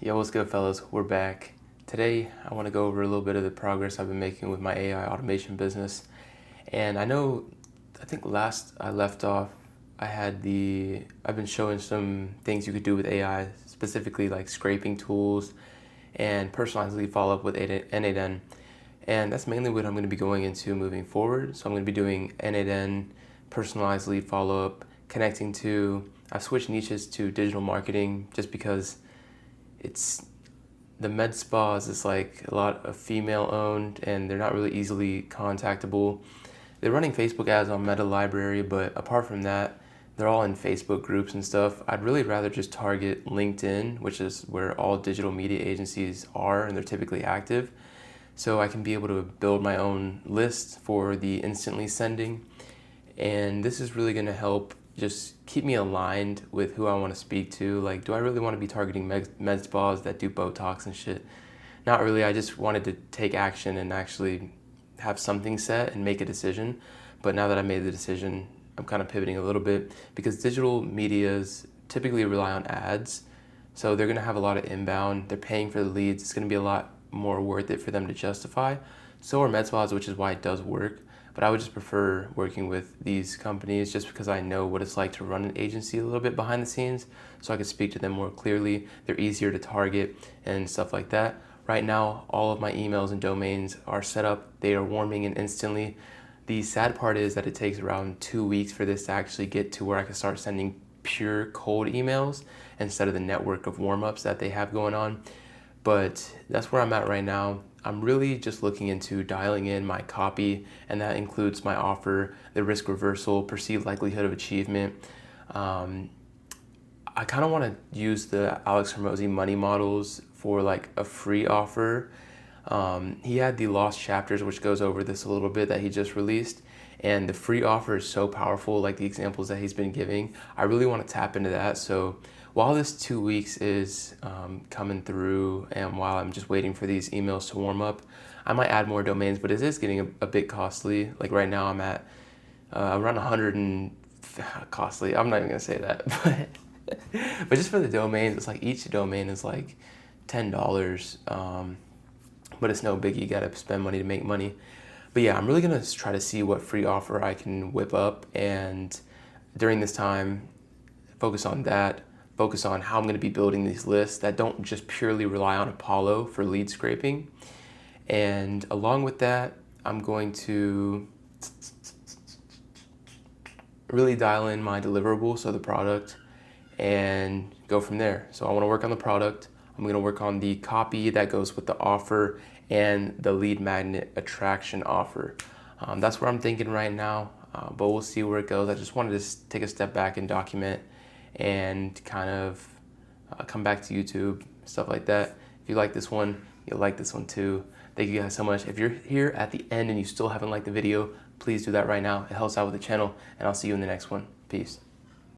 Yo, what's good, fellas? We're back. Today, I want to go over a little bit of the progress I've been making with my AI automation business. And I think last I left off, I've been showing some things you could do with AI, specifically like scraping tools and personalized lead follow-up with N8N. And that's mainly what I'm going to be going into moving forward. So I'm going to be doing N8N, personalized lead follow-up, I've switched niches to digital marketing just because the med spas is like a lot of female owned and they're not really easily contactable. They're running Facebook ads on Meta Library, but apart from that, they're all in Facebook groups and stuff. I'd really rather just target LinkedIn, which is where all digital media agencies are and they're typically active. So I can be able to build my own list for the instantly sending. And this is really going to help just keep me aligned with who I want to speak to. Like, do I really want to be targeting med spas that do Botox and shit? Not really. I just wanted to take action and actually have something set and make a decision. But now that I made the decision, I'm kind of pivoting a little bit because digital medias typically rely on ads. So they're going to have a lot of inbound. They're paying for the leads. It's going to be a lot more worth it for them to justify. So are med spas, which is why it does work. But I would just prefer working with these companies just because I know what it's like to run an agency a little bit behind the scenes, so I can speak to them more clearly. They're easier to target and stuff like that. Right now, all of my emails and domains are set up. They are warming in instantly. The sad part is that it takes around 2 weeks for this to actually get to where I can start sending pure cold emails instead of the network of warm-ups that they have going on. But that's where I'm at right now. I'm really just looking into dialing in my copy, and that includes my offer, the risk reversal, perceived likelihood of achievement. I kind of want to use the Alex Hormozi money models for like a free offer. He had the Lost Chapters, which goes over this a little bit, that he just released. And the free offer is so powerful, like the examples that he's been giving. I really want to tap into that. So while this 2 weeks is coming through and while I'm just waiting for these emails to warm up, I might add more domains, but it is getting a bit costly. Like right now I'm at around 100 and costly. I'm not even going to say that. But just for the domains, it's like each domain is like $10. But it's no biggie. You got to spend money to make money. But yeah, I'm really going to try to see what free offer I can whip up. And during this time, focus on that. Focus on how I'm going to be building these lists that don't just purely rely on Apollo for lead scraping. And along with that, I'm going to really dial in my deliverable, so the product, and go from there. So I want to work on the product. I'm going to work on the copy that goes with the offer and the lead magnet attraction offer. That's where I'm thinking right now, but we'll see where it goes. I just wanted to take a step back and document and kind of come back to YouTube, stuff like that. If you like this one, you'll like this one too. Thank you guys so much. If you're here at the end and you still haven't liked the video, please do that right now. It helps out with the channel, and I'll see you in the next one. Peace.